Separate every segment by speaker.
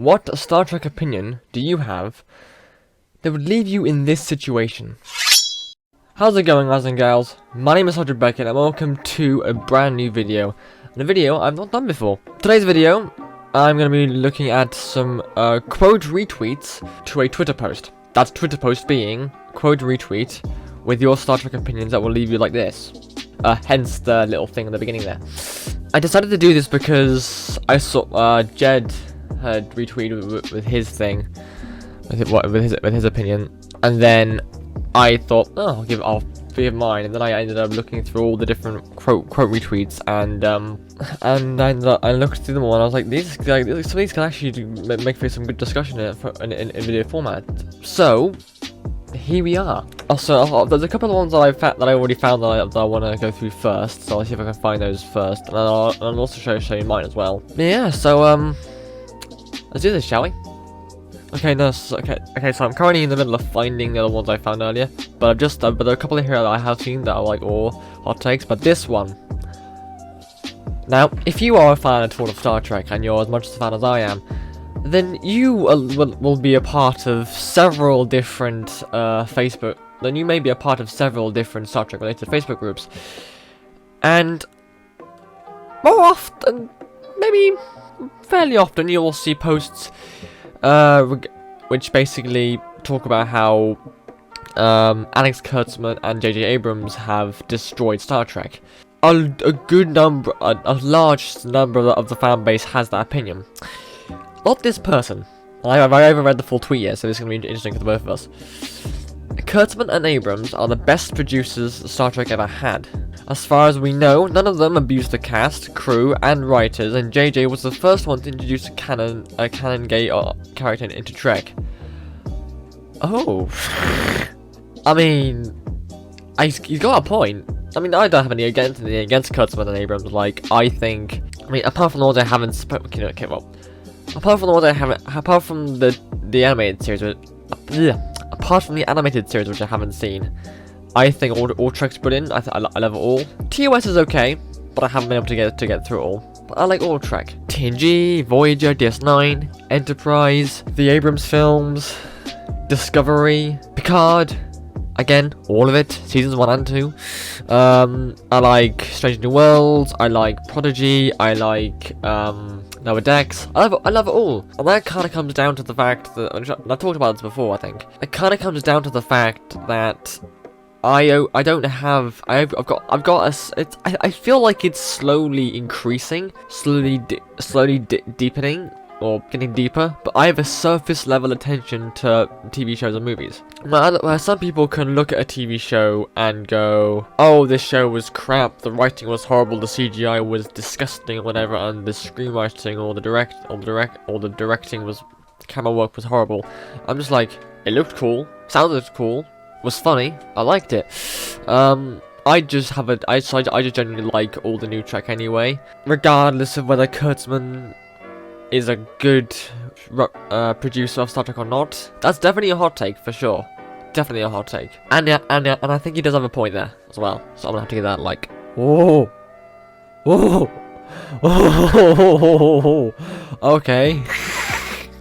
Speaker 1: What Star Trek opinion do you have that would leave you in this situation? How's it going, guys and gals? My name is Hodge Beckett and welcome to a brand new video. And a video I've not done before. Today's video, I'm going to be looking at some quote retweets to a Twitter post. That Twitter post being quote retweet with your Star Trek opinions that will leave you like this. Hence the little thing in the beginning there. I decided to do this because I saw Jed had retweeted with his thing, with his opinion, and then I thought, oh, I'll give mine, and then I ended up looking through all the different quote retweets, and I looked through them all, and I was like, some of these can actually make for some good discussion in video format. So here we are. Also, there's a couple of ones that I already found that I want to go through first, so I'll see if I can find those first, and I'll also show you mine as well. Yeah, so let's do this, shall we? Okay, no, okay, so I'm currently in the middle of finding the other ones I found earlier, but but there are a couple in here that I have seen that are like all hot takes, but this one. Now, if you are a fan at all of Star Trek, and you're as much a fan as I am, then you will be a part of several different then you may be a part of several different Star Trek related Facebook groups. And more often, maybe fairly often, you will see posts which basically talk about how Alex Kurtzman and J.J. Abrams have destroyed Star Trek. A large number of the fan base has that opinion. Not this person. I haven't read the full tweet yet, so this is going to be interesting for the both of us. Kurtzman and Abrams are the best producers Star Trek ever had. As far as we know, none of them abused the cast, crew, and writers, and JJ was the first one to introduce a canon gay character into Trek. Oh. I mean, he's got a point. I mean, I don't have anything against Kurtzman and Abrams. Like, apart from the ones I haven't spoken, okay, well, apart from the animated series, apart from the animated series which I haven't seen, I think all Trek's brilliant. I love it all. TOS is okay, but I haven't been able to get through it all. But I like all Trek. TNG, Voyager, DS9, Enterprise, the Abrams films, Discovery, Picard. Again, all of it, seasons 1 and 2. I like Strange New Worlds. I like Prodigy. I like Lower Decks. I love it all. And that kind of comes down to the fact that, and I've talked about this before, I think. It kind of comes down to the fact that I feel like it's slowly increasing, slowly deepening, or getting deeper, but I have a surface level attention to TV shows and movies. Where some people can look at a TV show and go, oh, this show was crap, the writing was horrible, the CGI was disgusting or whatever, and the screenwriting or the directing was, the camera work was horrible. I'm just like, it looked cool, sounded cool, was funny, I liked it. I just genuinely like all the new Trek anyway, regardless of whether Kurtzman is a good producer of Star Trek or not. That's definitely a hot take for sure. Definitely a hot take. And I think he does have a point there as well. So I'm gonna have to give that like, whoa, whoa, whoa. Okay.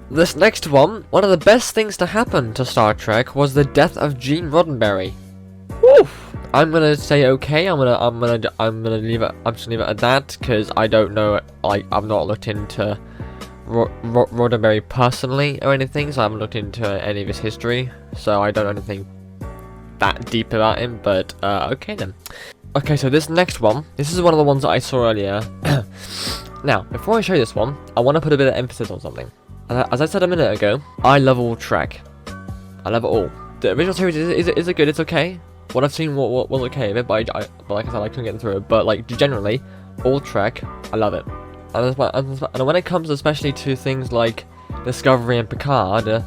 Speaker 1: This next one of the best things to happen to Star Trek was the death of Gene Roddenberry. Woo! I'm gonna say okay. I'm gonna leave it. I'm just gonna leave it at that because I don't know. Like, I've not looked into Roddenberry personally or anything, so I haven't looked into any of his history, so I don't know anything that deep about him, but okay then. Okay, so this next one, this is one of the ones that I saw earlier. Now, before I show you this one, I want to put a bit of emphasis on something. As I said a minute ago, I love all Trek. I love it all. The original series is it good? It's okay. What I've seen was okay of it, but like I said, I couldn't get through it. But like generally, all Trek, I love it. And when it comes especially to things like Discovery and Picard,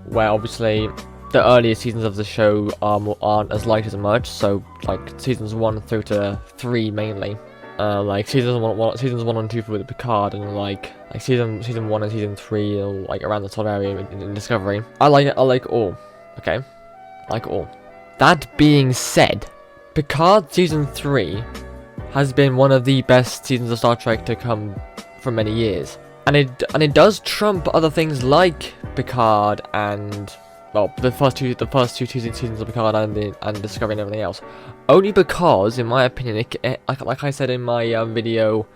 Speaker 1: where obviously the earlier seasons of the show aren't as light as much, so like seasons 1 through to 3 mainly, like seasons 1 and 2 for the Picard, and like season 1 and season 3 are like around the top area in Discovery. I like all, okay, like all. That being said, Picard season 3 has been one of the best seasons of Star Trek to come for many years. and it does trump other things like Picard and, well, the first two seasons of Picard and Discovery and everything else. Only because, in my opinion, like I said in my video,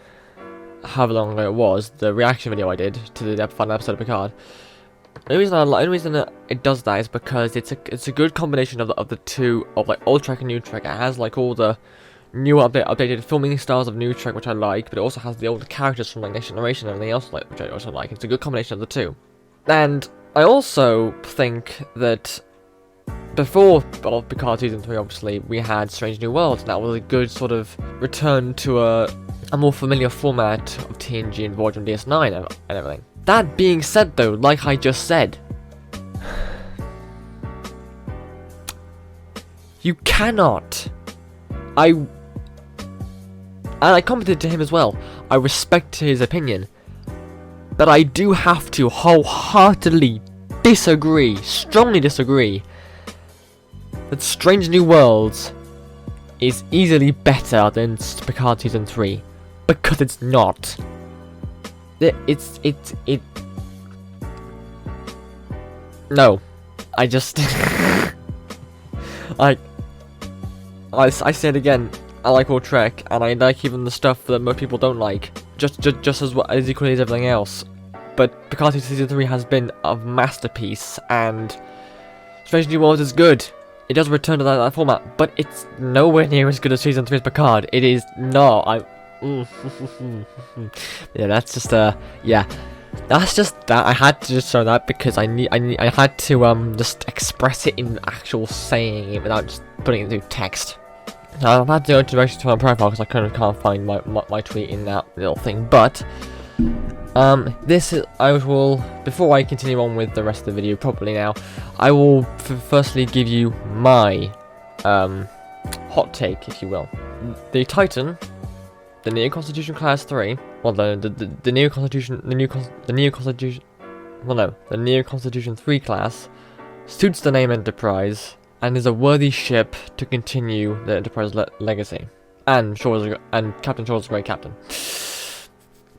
Speaker 1: however long ago it was, the reaction video I did to the final episode of Picard. The only reason it does that is because it's a good combination of the two, of like old Trek and new Trek. It has like all the new updated filming styles of new Trek, which I like, but it also has the older characters from like Next Generation and everything else, like, which I also like. It's a good combination of the two. And I also think that before Picard Season 3, obviously, we had Strange New Worlds, and that was a good sort of return to a more familiar format of TNG and Voyager and DS9 and everything. That being said, though, like I just said, you cannot. And I commented to him as well. I respect his opinion, but I do have to wholeheartedly disagree, strongly disagree, that Strange New Worlds is easily better than Picard Season 3, because it's not. No, I just I say it again. I like all Trek, and I like even the stuff that most people don't like, just as equally as everything else. But Picard Season 3 has been a masterpiece, and Strange New Worlds is good. It does return to that format, but it's nowhere near as good as Season 3's Picard. It is not. Yeah, that's just yeah. That's just that. I had to just show that because I had to just express it in actual saying it without just putting it into text. Now I've had to go to my profile because I can't find my tweet in that little thing. But this is, I will, before I continue on with the rest of the video properly now, I will firstly give you my hot take, if you will. The Titan, the Neo Constitution Class 3, well, the Neo Constitution, the Neo Constitution 3 class suits the name Enterprise and is a worthy ship to continue the Enterprise legacy. And Captain Shaw's a great captain.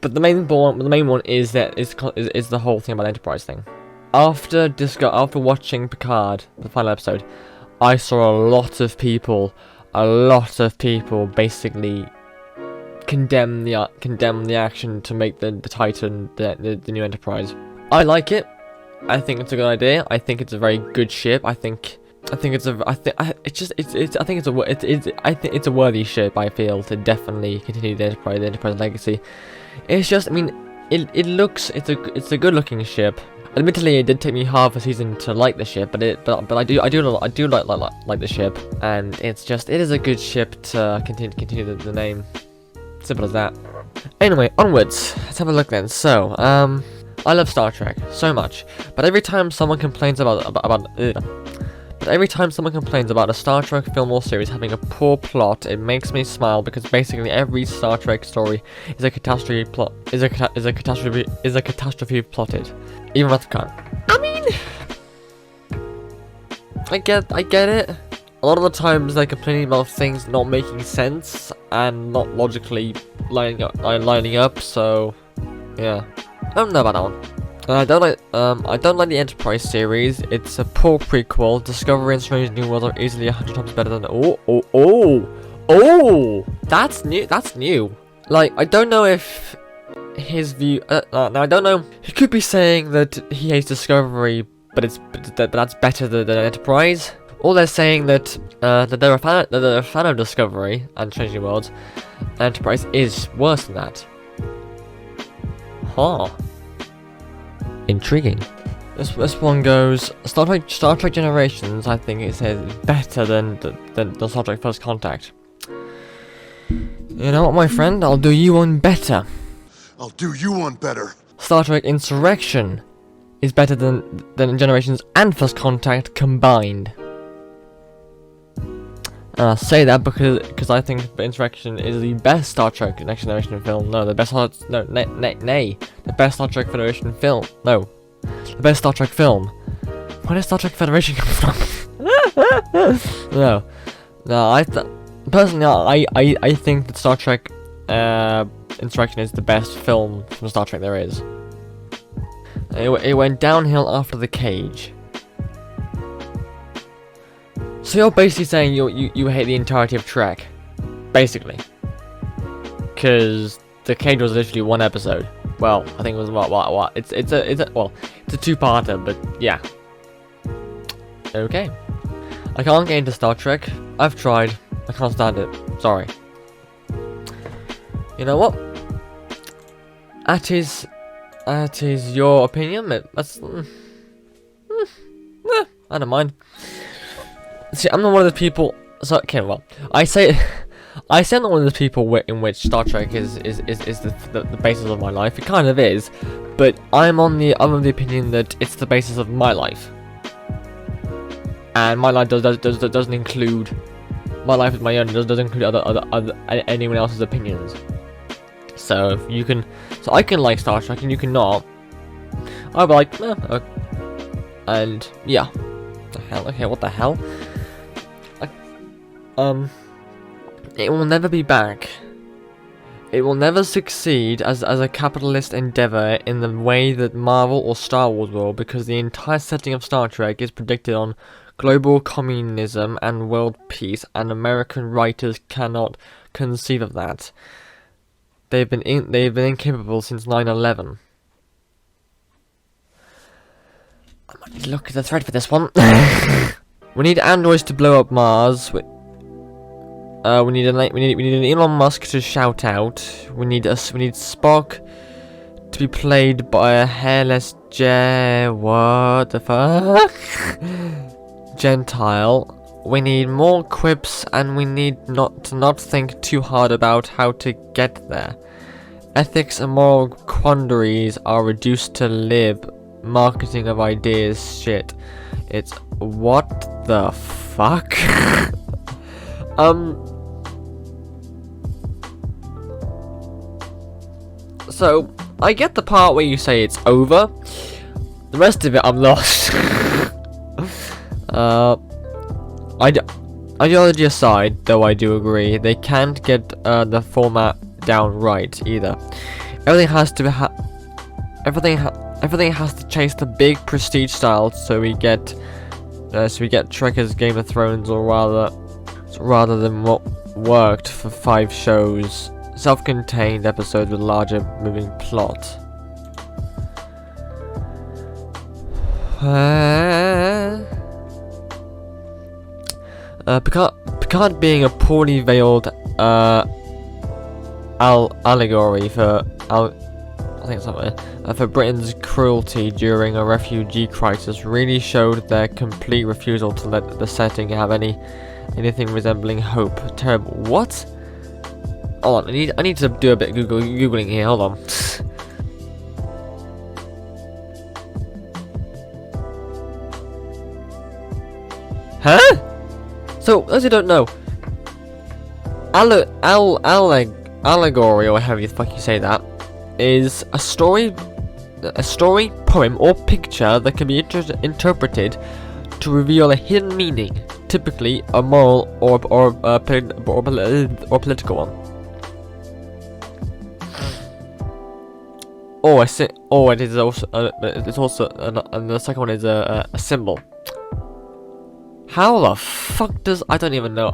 Speaker 1: But the main one is that is the whole thing about Enterprise thing. After watching Picard, the final episode, I saw a lot of people basically condemn the action to make the Titan the new Enterprise. I like it. I think it's a good idea. I think it's a very good ship. I think it's a worthy ship. I feel to definitely continue the Enterprise legacy. It's just, I mean, it's a good looking ship. Admittedly, it did take me half a season to like the ship, but I do like the ship, and it is a good ship to continue the name. Simple as that. Anyway, onwards. Let's have a look then. So, I love Star Trek so much, but every time someone complains about a Star Trek film or series having a poor plot, it makes me smile because basically every Star Trek story is a catastrophe plotted. Even Wrath of Khan. I mean, I get it. A lot of the times they're complaining about things not making sense and not logically lining up. So, yeah, I don't know about that one. I don't like the Enterprise series. It's a poor prequel. Discovery and Strange New Worlds are easily 100 times better than that's new. Like, I don't know if his view. No, I don't know. He could be saying that he hates Discovery, but that's better than Enterprise. Or they're saying that they're a fan of Discovery and Strange New Worlds. Enterprise is worse than that. Huh. Intriguing. This one goes Star Trek Generations. I think it says better than Star Trek First Contact. You know what, my friend? I'll do you one better.
Speaker 2: I'll do you one better.
Speaker 1: Star Trek Insurrection is better than Generations and First Contact combined. And I say that because I think Insurrection is the best Star Trek Next Generation film. No, the best the best Star Trek Federation film. No, the best Star Trek film. Where does Star Trek Federation come from? No. Personally, I think that Star Trek Insurrection is the best film from Star Trek there is. It went downhill after The Cage. So you're basically saying you hate the entirety of Trek, basically, because The Cage was literally one episode. Well, I think it was what? It's a two-parter, but yeah. Okay. I can't get into Star Trek. I've tried. I can't stand it. Sorry. You know what? That is your opinion. That's I don't mind. See, I'm not one of the people. So okay, well, I'm not one of the people in which Star Trek is the basis of my life. It kind of is, but I'm of the opinion that it's the basis of my life, and my life doesn't include. My life is my own. Doesn't include other anyone else's opinions. So if you can, so I can like Star Trek and you cannot. I'll be like, and yeah, what the hell? Okay, what the hell? It will never be back. It will never succeed as a capitalist endeavor in the way that Marvel or Star Wars will, because the entire setting of Star Trek is predicted on global communism and world peace, and American writers cannot conceive of that. They've been incapable since 9/11. I might need to look at the thread for this one. We need androids to blow up Mars. We need an Elon Musk to shout out. We need Spock to be played by a hairless what the fuck? Gentile. We need more quips, and we need to not think too hard about how to get there. Ethics and moral quandaries are reduced to lib marketing of ideas shit. It's what the fuck? So I get the part where you say it's over. The rest of it, I'm lost. Ideology aside, though, I do agree they can't get the format down right either. Everything has to everything has to chase the big prestige style, so we get Trek as Game of Thrones, or rather than what worked for 5 shows, self-contained episodes with larger moving plot. Picard being a poorly veiled allegory for for Britain's cruelty during a refugee crisis really showed their complete refusal to let the setting have anything resembling hope. Terrible. What? Hold on, I need to do a bit of googling here. Hold on. Huh? So, as you don't know, allegory, or however the fuck you say that, is a story, poem, or picture that can be interpreted to reveal a hidden meaning, typically a moral or political one. Or it is also and the second one is a symbol. How the fuck does I don't even know.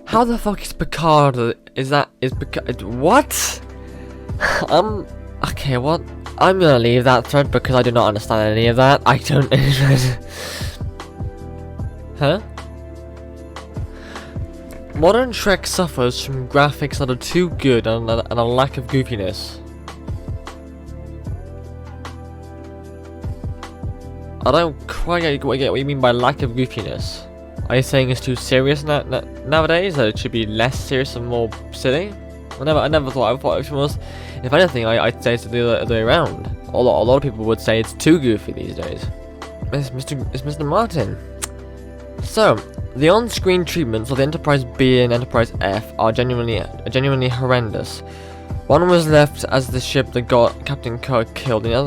Speaker 1: How the fuck is Picard? Is Picard? What? Okay. What? I'm gonna leave that thread because I do not understand any of that. I don't. Huh? Modern Trek suffers from graphics that are too good and a lack of goofiness. I don't quite get what you mean by lack of goofiness. Are you saying it's too serious nowadays? That it should be less serious and more silly? I never thought. I thought it was. If anything, I'd say it's the other way around. A lot of people would say it's too goofy these days. It's Mr. Martin. So, the on-screen treatments of the Enterprise B and Enterprise F are genuinely horrendous. One was left as the ship that got Captain Kirk killed, and the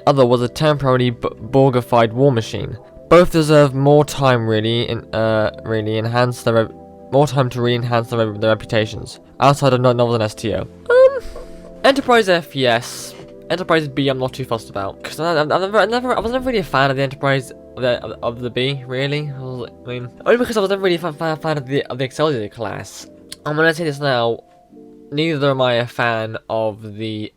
Speaker 1: other was a temporarily Borgified war machine. Both deserve more time, really enhance their more time to re-enhance their reputations, outside of novels and STO. Enterprise F, yes. Enterprise B, I'm not too fussed about, because I was never really a fan of the Enterprise of the B, really. I mean, only because I was never really a fan of the Excelsior class. I'm gonna say this now. Neither am I a fan of the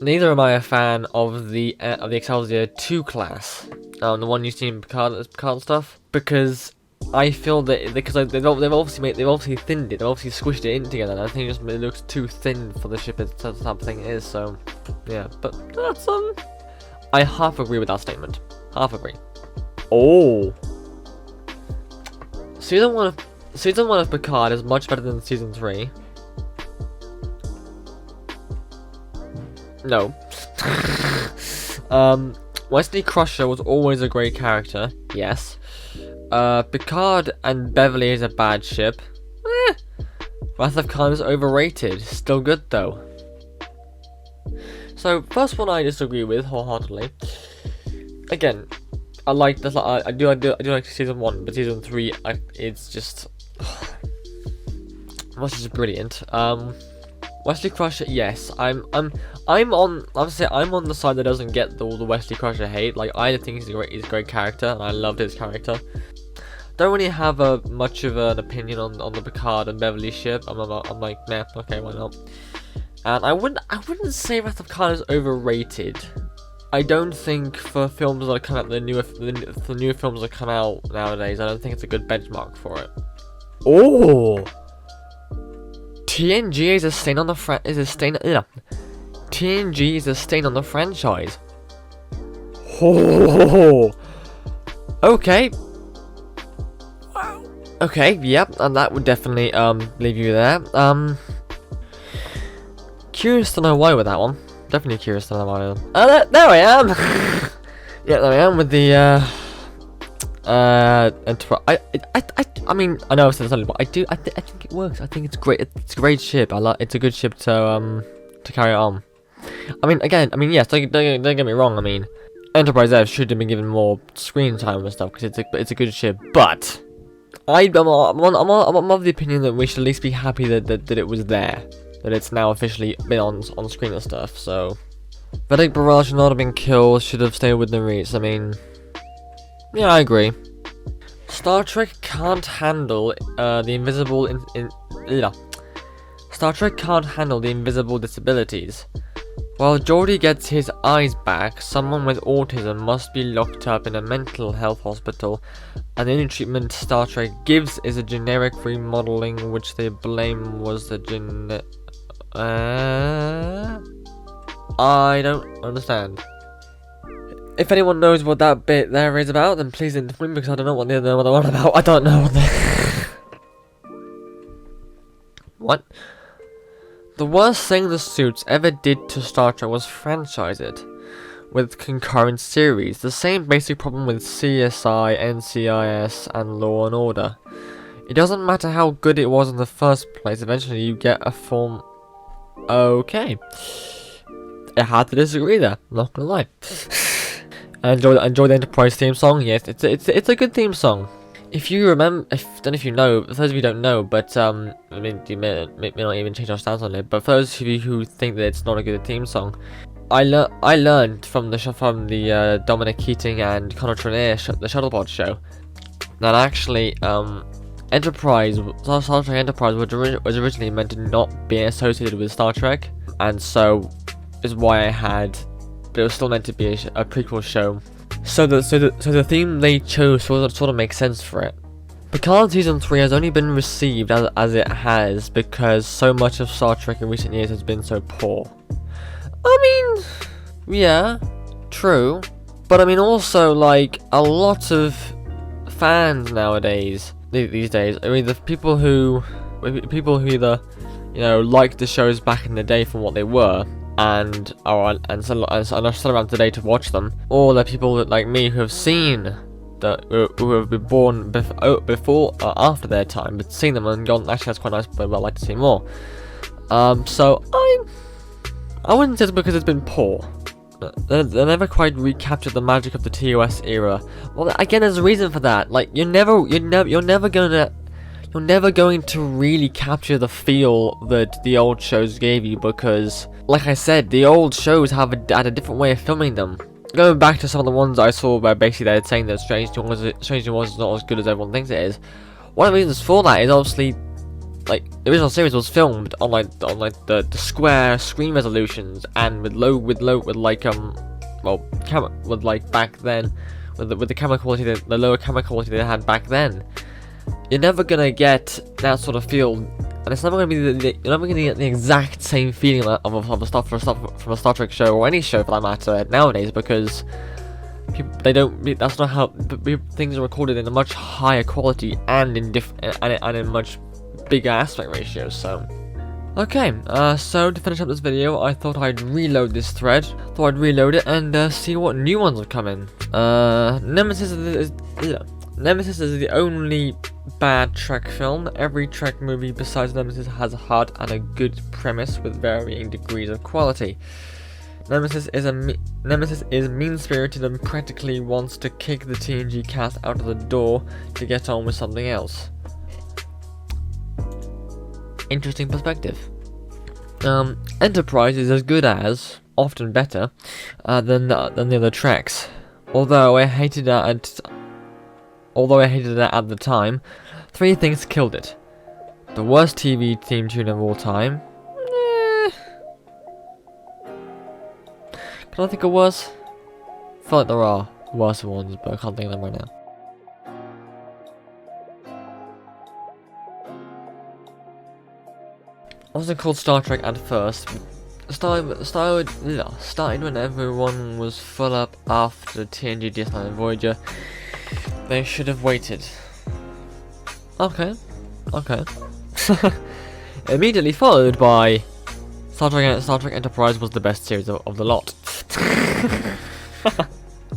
Speaker 1: neither am I a fan of the Excelsior 2 class, the one you see in Picard stuff, because I feel that they've obviously thinned it, they've obviously squished it in together, and I think it looks too thin for the ship it's the type of thing it is. So yeah, but that's I half agree with that statement. Half agree. Oh, season one of Picard is much better than season 3. No. Wesley Crusher was always a great character, yes. Picard and Beverly is a bad ship. Wrath of Khan is overrated, still good though. So, first one I disagree with wholeheartedly. Again, I like this. I do like season 1, but season 3, it's just, was just brilliant. Wesley Crusher, yes, I'm on the side that doesn't get all the Wesley Crusher hate. Like, I think he's a great character, and I loved his character. Don't really have much of an opinion on the Picard and Beverly ship. I'm like, nah, okay, why not? And I wouldn't say Wrath of Khan is overrated. I don't think for films that come out, the newer films that come out nowadays, I don't think it's a good benchmark for it. Oh. TNG is a stain on the TNG is a stain on the franchise. Oh, okay. Okay, yep, and that would definitely leave you there. Curious to know why with that one. Definitely curious to know why. There I am. Yeah, there I am with the I mean, I know I've said this earlier, but I think it works. I think it's great. It's a great ship. It's a good ship to carry on. I mean, yes. Don't get me wrong. I mean, Enterprise F should have been given more screen time and stuff because it's a good ship. But I'm of the opinion that we should at least be happy that it was there, that it's now officially been on screen and stuff. So, Vedic Baral should not have been killed. Should have stayed with Nerys. I mean, yeah, I agree. Star Trek can't handle the invisible Star Trek can't handle the invisible disabilities. While Geordi gets his eyes back, someone with autism must be locked up in a mental health hospital, and the only treatment Star Trek gives is a generic remodeling, which they blame was the I don't understand. If anyone knows what that bit there is about, then please inform me, because I don't know what they're on about. I don't know what What? The worst thing the suits ever did to Star Trek was franchise it with concurrent series. The same basic problem with CSI, NCIS, and Law and Order. It doesn't matter how good it was in the first place, eventually you get a form. Okay. I had to disagree there, not gonna lie. Enjoy the Enterprise theme song. Yes, it's a good theme song. If you remember, don't know if you know, for those of you who don't know, but I mean, you may not even change our stance on it. But for those of you who think that it's not a good theme song, I learned from the Dominic Keating and Connor Trinneer the Shuttlepod show that actually Star Trek Enterprise was originally meant to not be associated with Star Trek, and so is why I had. But it was still meant to be a prequel show, so the theme they chose sort of makes sense for it. Picard season 3 has only been received as it has because so much of Star Trek in recent years has been so poor. I mean, yeah, true, but I mean also like a lot of fans nowadays, these days. I mean the people who either liked the shows back in the day from what they were, and are still around today to watch them, or the people that, like me, who have seen who have been born before or after their time, but seen them and gone, actually that's quite nice, but I'd like to see more. So I wouldn't say it's because it's been poor. they never quite recaptured the magic of the TOS era. Well, again, there's a reason for that. Like, you're never going to really capture the feel that the old shows gave you, because, like I said, the old shows had a different way of filming them. Going back to some of the ones I saw where basically they're saying that Stranger Wars is not as good as everyone thinks it is. One of the reasons for that is obviously, like, the original series was filmed on the square screen resolutions, and with back then, with the camera quality, the lower camera quality they had back then. You're never gonna get that sort of feel, and it's never gonna be you're never gonna get the exact same feeling from a Star Trek show, or any show for that matter nowadays, because that's not how things are recorded in a much higher quality and in much bigger aspect ratios. So okay, so to finish up this video, I thought I'd reload this thread, and see what new ones have come in. Nemesis is the only bad Trek film. Every Trek movie besides Nemesis has a heart and a good premise with varying degrees of quality. Nemesis is mean-spirited and practically wants to kick the TNG cast out of the door to get on with something else. Interesting perspective. Enterprise is as good as, often better, than the other Treks. Although I hated it at the time, three things killed it. The worst TV theme tune of all time. Can I think of worse? I feel like there are worse ones, but I can't think of them right now. I wasn't called Star Trek at first. Started when everyone was full up after TNG, DS9 and Voyager. They should have waited. Okay. Immediately followed by Star Trek Enterprise was the best series of the lot.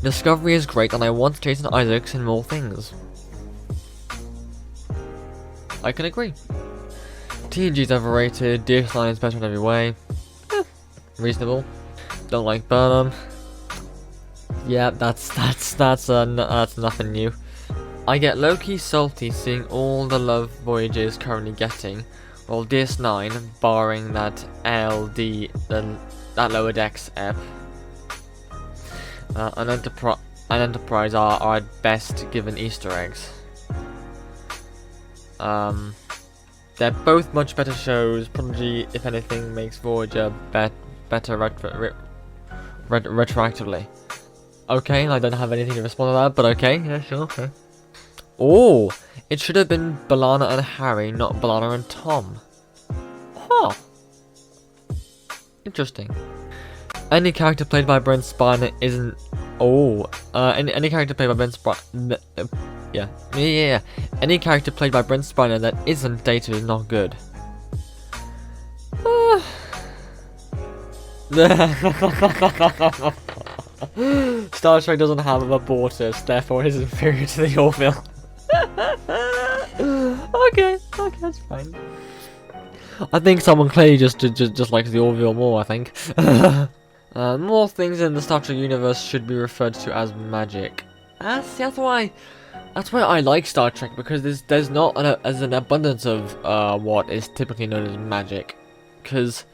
Speaker 1: Discovery is great, and I want Jason Isaacs in more things. I can agree. TNG's overrated, DS9 is better in every way. Reasonable. Don't like Burnham. Yeah, that's nothing new. I get low-key salty seeing all the love Voyager is currently getting, while DS9, barring that LD, that lower decks ep, and Enterprise are at best given Easter eggs. They're both much better shows. Prodigy, if anything, makes Voyager better retroactively. Okay, I don't have anything to respond to that, but okay, yeah, sure, okay. Oh, it should have been B'Elanna and Harry, not B'Elanna and Tom. Huh. Interesting. Any character played by Brent Spiner isn't... Oh, any character played by Brent Spiner... Yeah. Any character played by Brent Spiner that isn't Data is not good. Star Trek doesn't have a Bortus, therefore it is inferior to the Orville. Okay, that's fine. I think someone clearly just likes the Orville more, I think. More things in the Star Trek universe should be referred to as magic. That's why I like Star Trek, because there's not an abundance of what is typically known as magic. Because,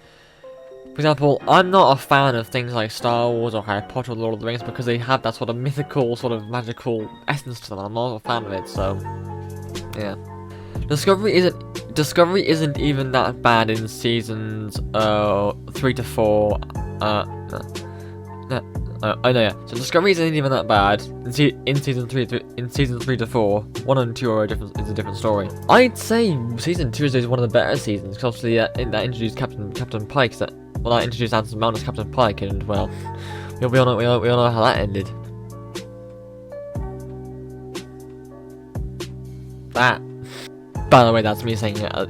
Speaker 1: for example, I'm not a fan of things like Star Wars or Harry Potter or Lord of the Rings, because they have that sort of mythical, sort of magical essence to them. I'm not a fan of it, so yeah. Discovery isn't even that bad in seasons 3 to 4. I know, yeah. So Discovery isn't even that bad in season 3 to 4. 1 and 2 is a different story. I'd say season 2 is one of the better seasons, because obviously that introduced Captain Pike. That introduced Anson Mount as Captain Pike, and well, we all know how that ended. That. By the way, that's me saying that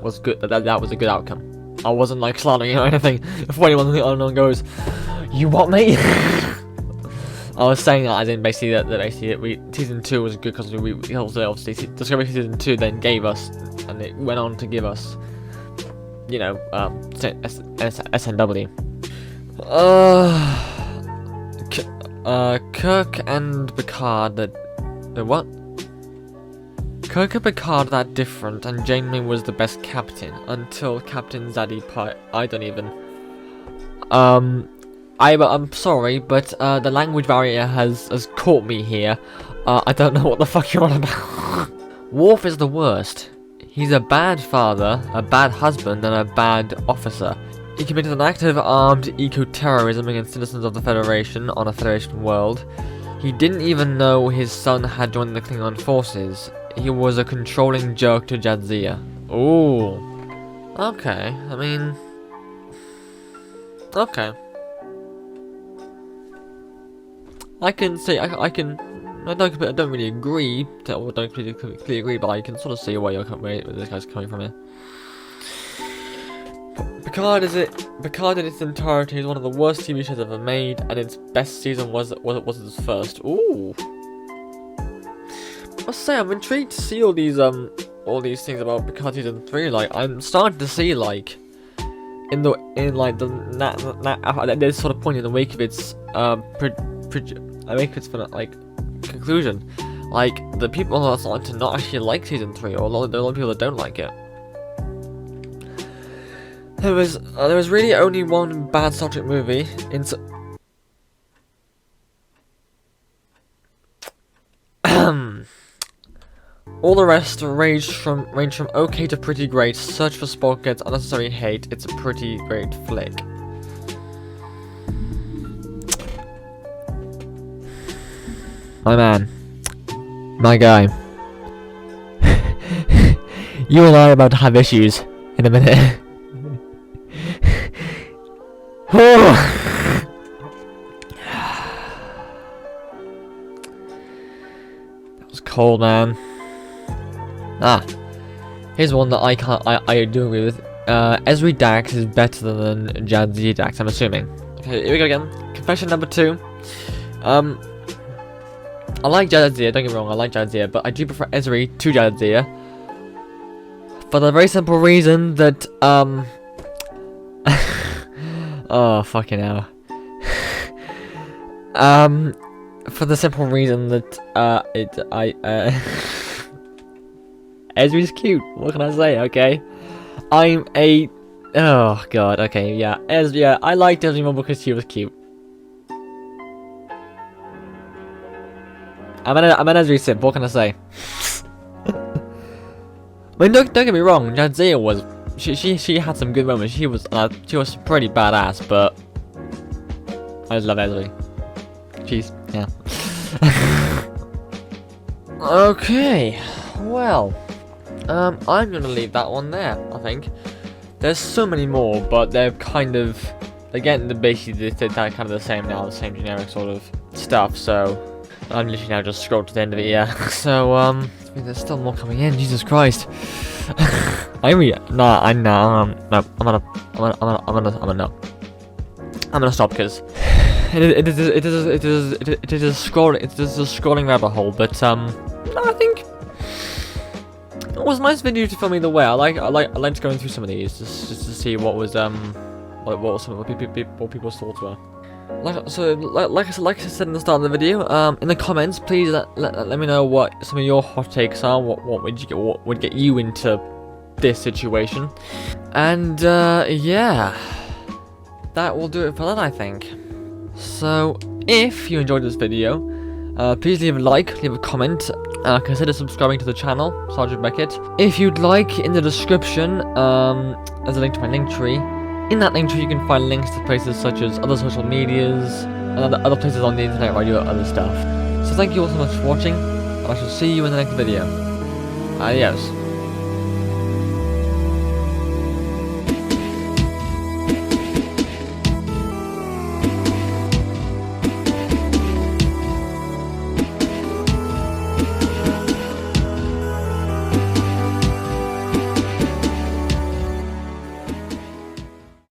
Speaker 1: was good. That was a good outcome. I wasn't like slandering or anything. If anyone goes, "You what, mate?" I was saying that as in basically that season 2 was good, because we obviously Discovery season 2 then gave us, and it went on to give us, you know, SNW. Kirk and Picard, the what? Kirk and Picard are that different, and Janeway was the best captain until Captain Zadie Pie. I don't even. I'm sorry, but the language barrier has caught me here. I don't know what the fuck you're on about. Worf is the worst. He's a bad father, a bad husband, and a bad officer. He committed an act of armed eco-terrorism against citizens of the Federation on a Federation world. He didn't even know his son had joined the Klingon forces. He was a controlling jerk to Jadzia. Ooh. Okay, I mean... Okay. I can say, I don't really agree, or don't completely agree, but I can sort of see where this guy's coming from here. Picard in its entirety is one of the worst TV shows ever made, and its best season was its first. Ooh. I must say, I'm intrigued to see all these things about Picard season 3. Like, I'm starting to see, like, there's sort of point in the wake of its conclusion. Like, the people are starting to not actually like season 3, or a lot of people that don't like it. There was really only one bad Star Trek movie all the rest range from okay to pretty great. Search for Spock gets unnecessary hate. It's a pretty great flick. My man. My guy. You and I are about to have issues in a minute. That was cold, man. Here's one that I do agree with. Ezri Dax is better than Jadzia Dax, I'm assuming. Okay, here we go again. Confession number 2. I like Jadzia, don't get me wrong, I like Jadzia, but I do prefer Ezri to Jadzia. For the very simple reason that, oh, fucking hell. For the simple reason that, Ezri's cute, what can I say, okay? Oh god, okay, yeah, I liked Ezri more because she was cute. I'm an Ezri simp, what can I say? I mean, don't get me wrong, Jadzia was, she had some good moments, she was pretty badass, but I just love Ezri. Jeez, yeah. Okay, well, I'm gonna leave that one there, I think. There's so many more, but they're kind of, again, basically they're kind of the same now, the same generic sort of stuff, so I'm literally now just scrolled to the end of it, yeah. So, I mean, there's still more coming in, Jesus Christ. I'm gonna stop because it is a scrolling rabbit hole, but no, I think it was a nice video to film either way. I liked going through some of these just to see what was what people's thoughts were. Like I said in the start of the video, in the comments, please let me know what some of your hot takes are. What would get you into this situation? And yeah, that will do it for that, I think. So if you enjoyed this video, please leave a like, leave a comment, consider subscribing to the channel, Sergeant Beckett. If you'd like, in the description, there's a link to my Linktree. In that Linktree you can find links to places such as other social medias, and other places on the internet where I do other stuff. So thank you all so much for watching, and I shall see you in the next video. Adios.